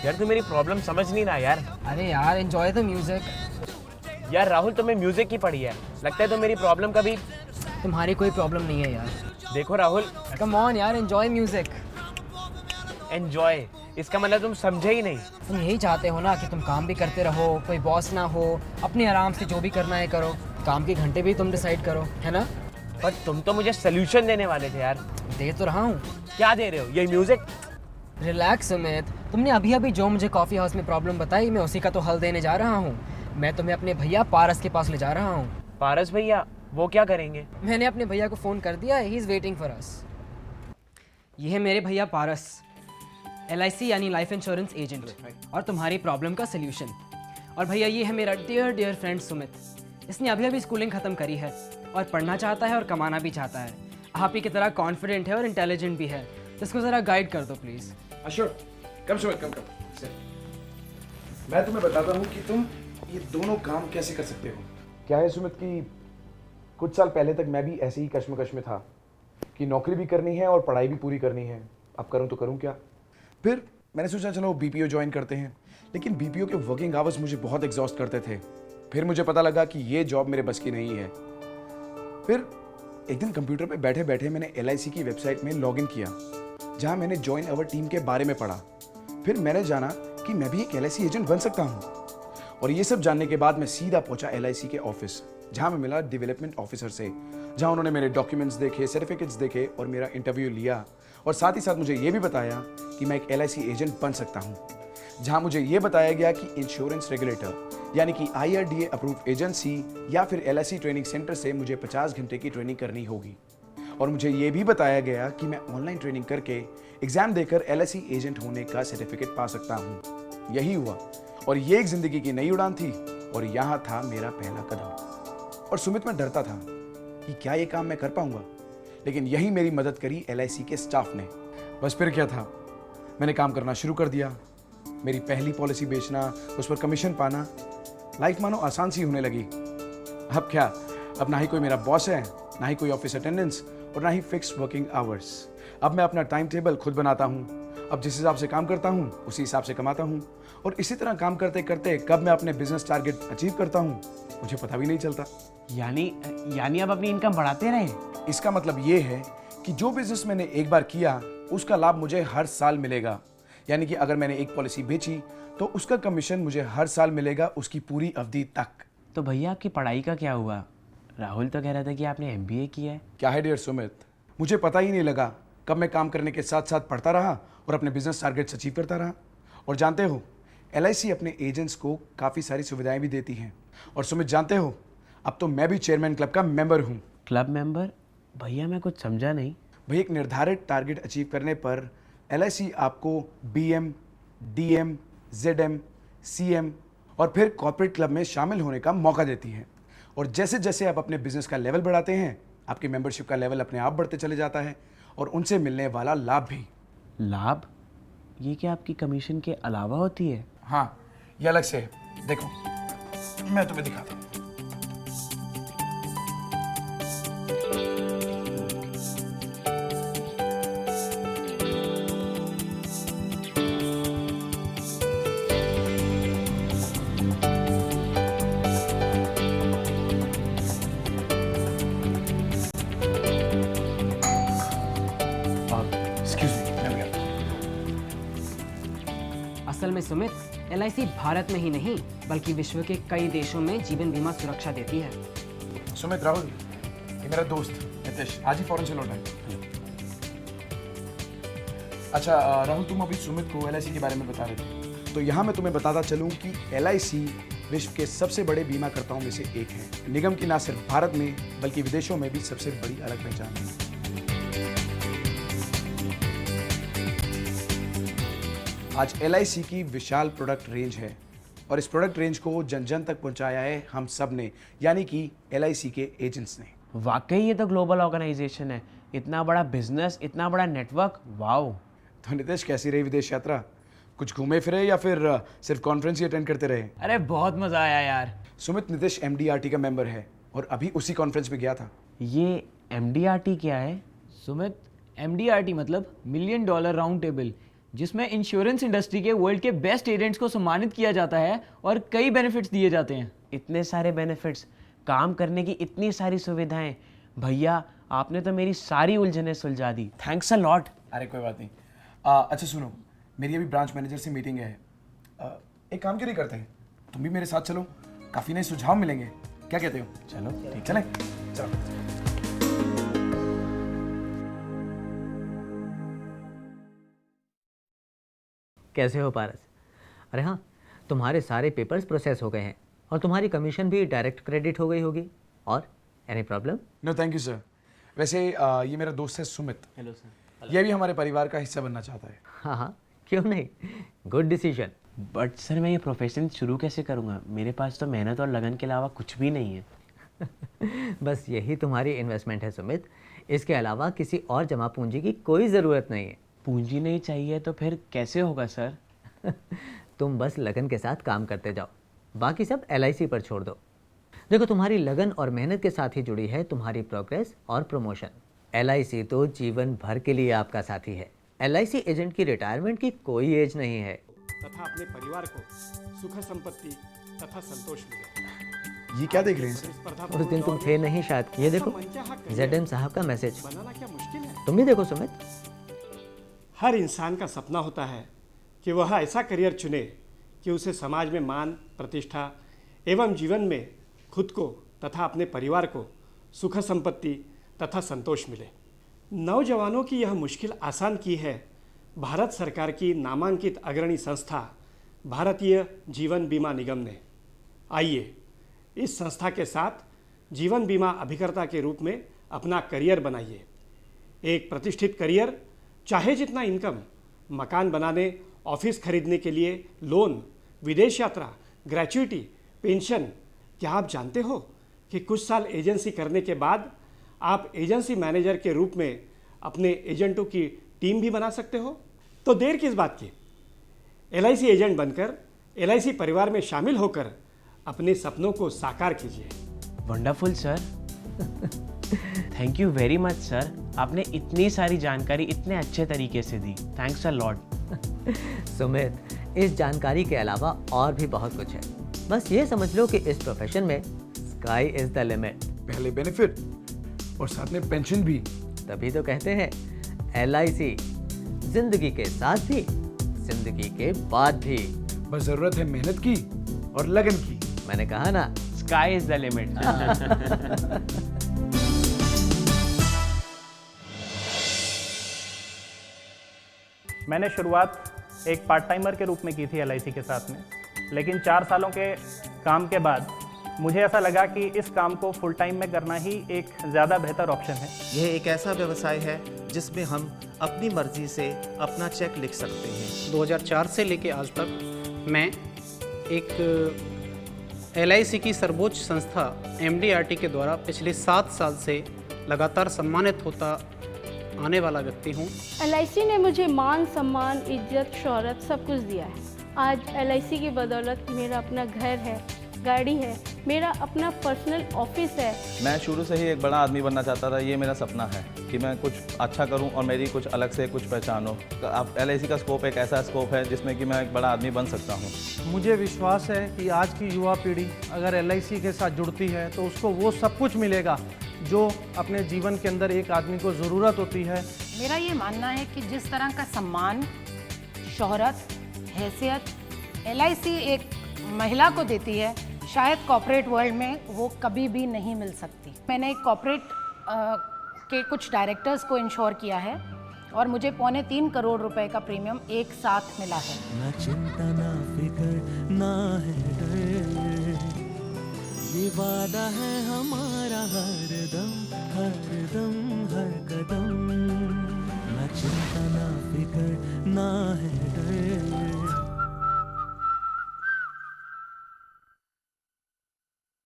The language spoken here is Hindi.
यार तू मेरी प्रॉब्लम समझ नहीं रहा यार। अरे यार एंजॉय द म्यूजिक। यार राहुल तुम्हें म्यूजिक की पड़ी है, लगता है तो मेरी प्रॉब्लम का भी। तुम्हारी कोई प्रॉब्लम नहीं है यार। देखो राहुल, कम ऑन यार, एंजॉय म्यूजिक। एंजॉय इसका मतलब तुम समझे ही नहीं। तुम यही चाहते हो ना कि तुम काम भी करते रहो, कोई बॉस ना हो, अपने आराम से जो भी करना है करो, काम के घंटे भी तुम डिसाइड करो, है ना? पर तुम तो मुझे सोल्यूशन देने वाले थे यार। दे तो रहा हूँ। क्या दे रहे हो? ये म्यूजिक? रिलैक्स सुमित, तुमने अभी अभी जो मुझे कॉफ़ी हाउस में प्रॉब्लम बताई, मैं उसी का तो हल देने जा रहा हूँ। मैं तुम्हें अपने भैया पारस के पास ले जा रहा हूँ। पारस भैया? वो क्या करेंगे? मैंने अपने भैया को फ़ोन कर दिया, he is waiting for us. ये है मेरे भैया पारस, LIC यानी लाइफ इंश्योरेंस एजेंट, और तुम्हारी प्रॉब्लम का सल्यूशन। और भैया ये है मेरा डियर फ्रेंड सुमित। इसने अभी अभी स्कूलिंग ख़त्म करी है और पढ़ना चाहता है और कमाना भी चाहता है। आप ही की तरह कॉन्फिडेंट है और इंटेलिजेंट भी है। इसको ज़रा गाइड कर दो प्लीज़। अशोक, कम सुमित, कम। मैं तुम्हें बताता हूँ कि तुम ये दोनों काम कैसे कर सकते हो। क्या है सुमित कि कुछ साल पहले तक मैं भी ऐसे ही कश्मकश में था कि नौकरी भी करनी है और पढ़ाई भी पूरी करनी है, अब करूँ तो करूँ क्या। फिर मैंने सोचा चलो BPO ज्वाइन करते हैं, लेकिन BPO के वर्किंग आवर्स मुझे बहुत एग्जॉस्ट करते थे। फिर मुझे पता लगा कि ये जॉब मेरे बस की नहीं है। फिर एक दिन कंप्यूटर पे बैठे बैठे मैंने LIC की वेबसाइट में लॉगिन किया, जहां मैंने ज्वाइन अवर टीम के बारे में पढ़ा। फिर मैंने जाना कि मैं भी एक LIC एजेंट बन सकता हूं। और ये सब जानने के बाद मैं सीधा पहुंचा LIC के ऑफिस, जहां मैं मिला डेवलपमेंट ऑफिसर से, जहां उन्होंने मेरे डॉक्यूमेंट्स देखे, सर्टिफिकेट्स देखे और मेरा इंटरव्यू लिया। और साथ ही साथ मुझे ये भी बताया कि मैं एक LIC एजेंट बन सकता हूँ। जहां मुझे ये बताया गया कि इंश्योरेंस रेगुलेटर यानी कि IRDA अप्रूव्ड एजेंसी या फिर LIC ट्रेनिंग सेंटर से मुझे 50 घंटे की ट्रेनिंग करनी होगी। और मुझे ये भी बताया गया कि मैं ऑनलाइन ट्रेनिंग करके एग्जाम देकर LIC एजेंट होने का सर्टिफिकेट पा सकता हूँ। यही हुआ और ये एक जिंदगी की नई उड़ान थी और यहाँ था मेरा पहला कदम। और सुमित, मैं डरता था कि क्या ये काम मैं कर पाऊंगा, लेकिन यही मेरी मदद करी LIC के स्टाफ ने। बस फिर क्या था, मैंने काम करना शुरू कर दिया। मेरी पहली पॉलिसी बेचना, उस पर कमीशन पाना, लाइफ मानो आसान सी होने लगी। अब क्या, अब ना ही कोई मेरा बॉस है, ना ही कोई ऑफिस अटेंडेंस और ना ही फिक्स वर्किंग आवर्स। अब मैं अपना टाइम टेबल खुद बनाता हूँ। अब जिस हिसाब से काम करता हूँ उसी हिसाब से कमाता हूँ। और इसी तरह काम करते करते कब मैं अपने बिजनेस टारगेट अचीव करता हूँ मुझे पता भी नहीं चलता। यानी अब अपनी इनकम बढ़ाते रहे। इसका मतलब ये है कि जो बिजनेस मैंने एक बार किया उसका लाभ मुझे हर साल मिलेगा। यानी कि अगर मैंने एक पॉलिसी बेची तो उसका कमीशन मुझे हर साल मिलेगा, उसकी पूरी अवधि तक। तो भैया आपकी पढ़ाई का क्या हुआ? राहुल तो कह रहा था कि आपने MBA किया है। क्या है डियर सुमित, मुझे पता ही नहीं लगा कब मैं काम करने के साथ साथ पढ़ता रहा और अपने बिजनेस टारगेट्स अचीव करता रहा। और जानते हो, LIC अपने एजेंट्स को काफ़ी सारी सुविधाएं भी देती हैं। और सुमित जानते हो, अब तो मैं भी चेयरमैन क्लब का मेंबर हूँ। Club member? भैया मैं कुछ समझा नहीं। भाई, एक निर्धारित टारगेट अचीव करने पर LIC आपको BM, DM, ZM, CM और फिर कॉर्पोरेट क्लब में शामिल होने का मौका देती है। और जैसे जैसे आप अपने बिजनेस का लेवल बढ़ाते हैं, आपकी मेंबरशिप का लेवल अपने आप बढ़ते चले जाता है और उनसे मिलने वाला लाभ भी। लाभ? ये क्या आपकी कमीशन के अलावा होती है? हाँ, ये अलग से है। देखो, मैं तुम्हें दिखाता हूँ। असल में सुमित, LIC भारत में ही नहीं बल्कि विश्व के कई देशों में जीवन बीमा सुरक्षा देती है। सुमित, राहुल, ये मेरा दोस्त नितेश आज ही फॉरेन से लौटा है। अच्छा राहुल, तुम अभी सुमित को LIC के बारे में बता रहे थे, तो यहाँ मैं तुम्हें बताता चलूँ कि LIC विश्व के सबसे बड़े बीमाकर्ताओं में से एक है। निगम की ना सिर्फ भारत में बल्कि विदेशों में भी सबसे बड़ी अलग पहचान है। आज LIC की विशाल प्रोडक्ट रेंज है और इस प्रोडक्ट रेंज को जन जन तक पहुंचाया है हम सब ने, यानी कि LIC के एजेंट्स ने। वाकई ये तो ग्लोबल ऑर्गेनाइजेशन है, इतना बड़ा बिजनेस, इतना बड़ा नेटवर्क। वाओ। तो नितेश, कैसी रही विदेश यात्रा? कुछ घूमे फिरे या फिर सिर्फ कॉन्फ्रेंस ही अटेंड करते रहे? अरे बहुत मजा आया यार। सुमित, नितेश MDRT का मेंबर है और अभी उसी कॉन्फ्रेंस में गया था। ये MDRT क्या है? सुमित, MDRT मतलब $1 मिलियन राउंड टेबल। जिसमें इंश्योरेंस इंडस्ट्री के वर्ल्ड के बेस्ट एजेंट्स को सम्मानित किया जाता है और कई बेनिफिट्स दिए जाते हैं। इतने सारे बेनिफिट्स, काम करने की इतनी सारी सुविधाएं, भैया आपने तो मेरी सारी उलझनें सुलझा दी। Thanks a lot. अरे कोई बात नहीं। अच्छा सुनो, मेरी अभी ब्रांच मैनेजर से मीटिंग है। एक काम क्यों नहीं करते हैं, तुम भी मेरे साथ चलो, काफ़ी नए सुझाव मिलेंगे। क्या कहते हो? चलो ठीक। चलें? चलो। कैसे हो पारस? अरे हाँ, तुम्हारे सारे पेपर्स प्रोसेस हो गए हैं और तुम्हारी कमीशन भी डायरेक्ट क्रेडिट हो गई होगी। और any problem? No thank you sir. वैसे ये मेरा दोस्त है सुमित। Hello sir. ये भी हमारे परिवार का हिस्सा बनना चाहता है। हाँ हाँ, क्यों नहीं, गुड डिसीजन। बट सर मैं ये प्रोफेशन शुरू कैसे करूँगा? मेरे पास तो मेहनत और लगन के अलावा कुछ भी नहीं है। बस यही तुम्हारी इन्वेस्टमेंट है सुमित, इसके अलावा किसी और जमा पूंजी की कोई ज़रूरत नहीं है। पूंजी नहीं चाहिए तो फिर कैसे होगा सर? तुम बस लगन के साथ काम करते जाओ, बाकी सब LIC पर छोड़ दो। देखो, तुम्हारी लगन और मेहनत के साथ ही जुड़ी है तुम्हारी प्रोग्रेस और प्रमोशन। LIC तो जीवन भर के लिए आपका साथी है। LIC एजेंट की रिटायरमेंट की कोई एज नहीं है। तथा अपने परिवार को सुख संपत्ति तथा संतोष मिले। ये क्या देख रहे हैं सर? स्पर्धा उस दिन तुम थे नहीं शायद, ये देखो ZM साहब का मैसेज। बनाना क्या मुश्किल है? तुम भी देखो सुमित। हर इंसान का सपना होता है कि वह ऐसा करियर चुने कि उसे समाज में मान, प्रतिष्ठा एवं जीवन में खुद को तथा अपने परिवार को सुख संपत्ति तथा संतोष मिले। नौजवानों की यह मुश्किल आसान की है भारत सरकार की नामांकित अग्रणी संस्था भारतीय जीवन बीमा निगम ने। आइए इस संस्था के साथ जीवन बीमा अभिकर्ता के रूप में अपना करियर बनाइए। एक प्रतिष्ठित करियर, चाहे जितना इनकम, मकान बनाने, ऑफिस खरीदने के लिए लोन, विदेश यात्रा, ग्रेच्युटी, पेंशन। क्या आप जानते हो कि कुछ साल एजेंसी करने के बाद आप एजेंसी मैनेजर के रूप में अपने एजेंटों की टीम भी बना सकते हो? तो देर किस बात की, LIC एजेंट बनकर LIC परिवार में शामिल होकर अपने सपनों को साकार कीजिए। Wonderful sir. Thank you very much sir, आपने इतनी सारी जानकारी इतने अच्छे तरीके से दी। Thanks a lot. सुमित, इस जानकारी के अलावा और भी बहुत कुछ है। बस ये समझ लो कि इस प्रोफेशन में स्काई इज द लिमिट। पहले बेनिफिट और साथ में पेंशन भी। तभी तो कहते हैं LIC, जिंदगी के साथ भी, जिंदगी के बाद भी। बस जरूरत है मेहनत की और लगन की। मैंने कहा ना, स्काई इज द लिमिट। मैंने शुरुआत एक पार्ट टाइमर के रूप में की थी LIC के साथ में, लेकिन 4 सालों के काम के बाद मुझे ऐसा लगा कि इस काम को फुल टाइम में करना ही एक ज़्यादा बेहतर ऑप्शन है। यह एक ऐसा व्यवसाय है जिसमें हम अपनी मर्जी से अपना चेक लिख सकते हैं। 2004 से लेके आज तक मैं एक LIC की सर्वोच्च संस्था MDRT के द्वारा पिछले 7 साल से लगातार सम्मानित होता आने वाला व्यक्ति हूँ। LIC ने मुझे मान, सम्मान, इज्जत, शोहरत सब कुछ दिया है। आज LIC की बदौलत मेरा अपना घर है, गाड़ी है, मेरा अपना पर्सनल ऑफिस है। मैं शुरू से ही एक बड़ा आदमी बनना चाहता था। ये मेरा सपना है कि मैं कुछ अच्छा करूं और मेरी कुछ अलग से कुछ पहचान हो। अब LIC का स्कोप एक ऐसा स्कोप है जिसमें कि मैं एक बड़ा आदमी बन सकता हूं। मुझे विश्वास है कि आज की युवा पीढ़ी अगर LIC के साथ जुड़ती है तो उसको वो सब कुछ मिलेगा जो अपने जीवन के अंदर एक आदमी को ज़रूरत होती है। मेरा ये मानना है कि जिस तरह का सम्मान, शोहरत, हैसियत LIC एक महिला को देती है, शायद कॉर्पोरेट वर्ल्ड में वो कभी भी नहीं मिल सकती। मैंने एक कॉर्पोरेट के कुछ डायरेक्टर्स को इंश्योर किया है और मुझे 3.25 करोड़ रुपए का प्रीमियम एक साथ मिला है। ना चिंता ना फिकर ना है डर, ये वादा है हमारा हर दम हर कदम। ना चिंता ना फिकर ना है डर।